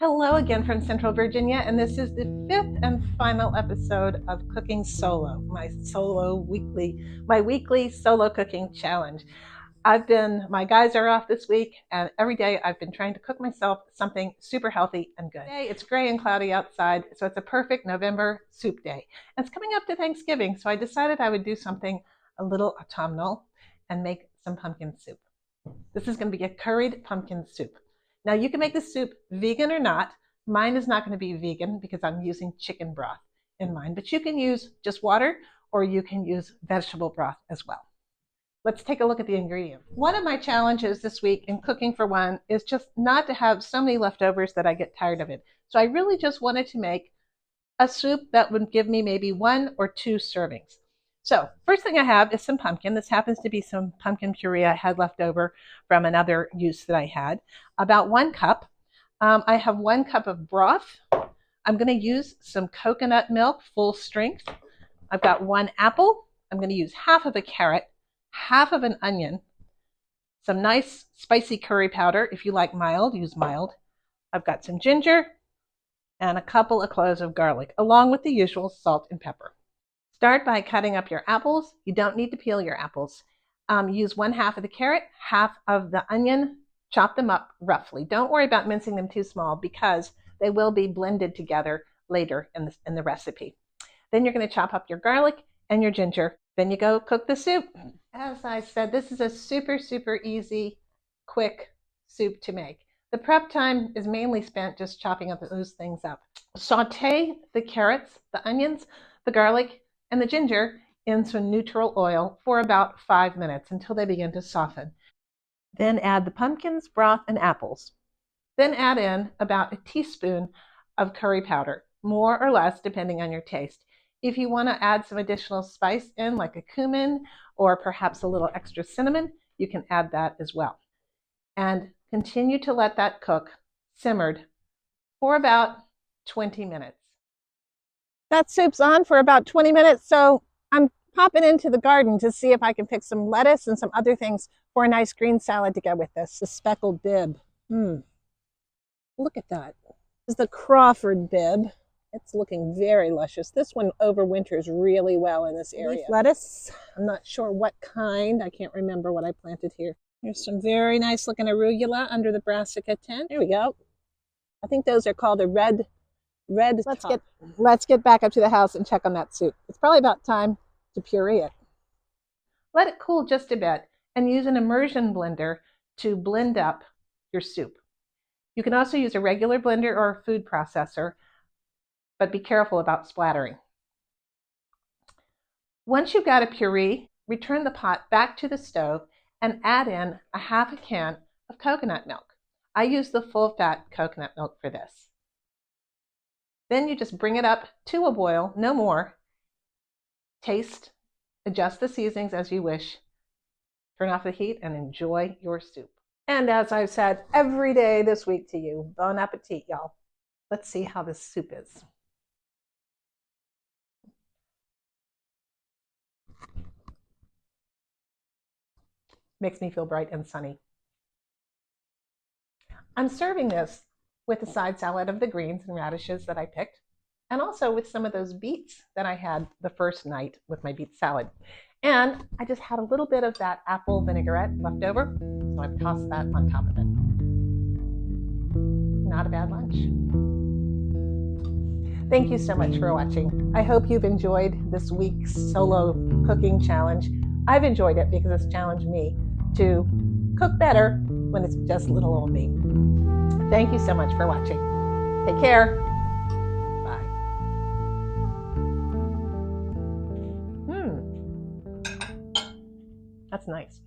Hello again from Central Virginia, and this is the fifth and final episode of Cooking Solo, my weekly solo cooking challenge. My guys are off this week, and every day I've been trying to cook myself something super healthy and good. Today it's gray and cloudy outside, so it's a perfect November soup day. And it's coming up to Thanksgiving, so I decided I would do something a little autumnal and make some pumpkin soup. This is going to be a curried pumpkin soup. Now you can make this soup vegan or not. Mine is not going to be vegan because I'm using chicken broth in mine, but you can use just water or you can use vegetable broth as well. Let's take a look at the ingredients. One of my challenges this week in cooking for one is just not to have so many leftovers that I get tired of it. So I really just wanted to make a soup that would give me maybe 1 or 2 servings. So first thing I have is some pumpkin. This happens to be some pumpkin puree I had left over from another use that I had. About 1 cup. I have 1 cup of broth. I'm going to use some coconut milk, full strength. I've got 1 apple. I'm going to use half of a carrot, half of an onion, some nice spicy curry powder. If you like mild, use mild. I've got some ginger and a couple of cloves of garlic, along with the usual salt and pepper. Start by cutting up your apples. You don't need to peel your apples. Use 1/2 of the carrot, half of the onion, chop them up roughly. Don't worry about mincing them too small because they will be blended together later in the recipe. Then you're going to chop up your garlic and your ginger. Then you go cook the soup. As I said, this is a super, super easy, quick soup to make. The prep time is mainly spent just chopping up those things up. Saute the carrots, the onions, the garlic, and the ginger in some neutral oil for about 5 minutes until they begin to soften. Then add the pumpkins, broth, and apples. Then add in about a teaspoon of curry powder, more or less depending on your taste. If you want to add some additional spice in, like a cumin or perhaps a little extra cinnamon, you can add that as well. And continue to let that cook simmered for about 20 minutes. That soup's on for about 20 minutes, so I'm popping into the garden to see if I can pick some lettuce and some other things for a nice green salad to go with this. The speckled bib. Look at that. This is the Crawford bib. It's looking very luscious. This one overwinters really well in this area. Leaf lettuce. I'm not sure what kind. I can't remember what I planted here. There's some very nice looking arugula under the brassica tent. There we go. I think those are called a red. Let's get back up to the house and check on that soup. It's probably about time to puree it. Let it cool just a bit and use an immersion blender to blend up your soup. You can also use a regular blender or a food processor, but be careful about splattering. Once you've got a puree, return the pot back to the stove and add in a 1/2 can of coconut milk. I use the full fat coconut milk for this. Then you just bring it up to a boil, no more. Taste, adjust the seasonings as you wish. Turn off the heat and enjoy your soup. And as I've said every day this week to you, bon appetit, y'all. Let's see how this soup is. Makes me feel bright and sunny. I'm serving this with a side salad of the greens and radishes that I picked, and also with some of those beets that I had the first night with my beet salad. And I just had a little bit of that apple vinaigrette left over, so I've tossed that on top of it. Not a bad lunch. Thank you so much for watching. I hope you've enjoyed this week's solo cooking challenge. I've enjoyed it because it's challenged me to cook better when it's just little old me. Thank you so much for watching. Take care. Bye. That's nice.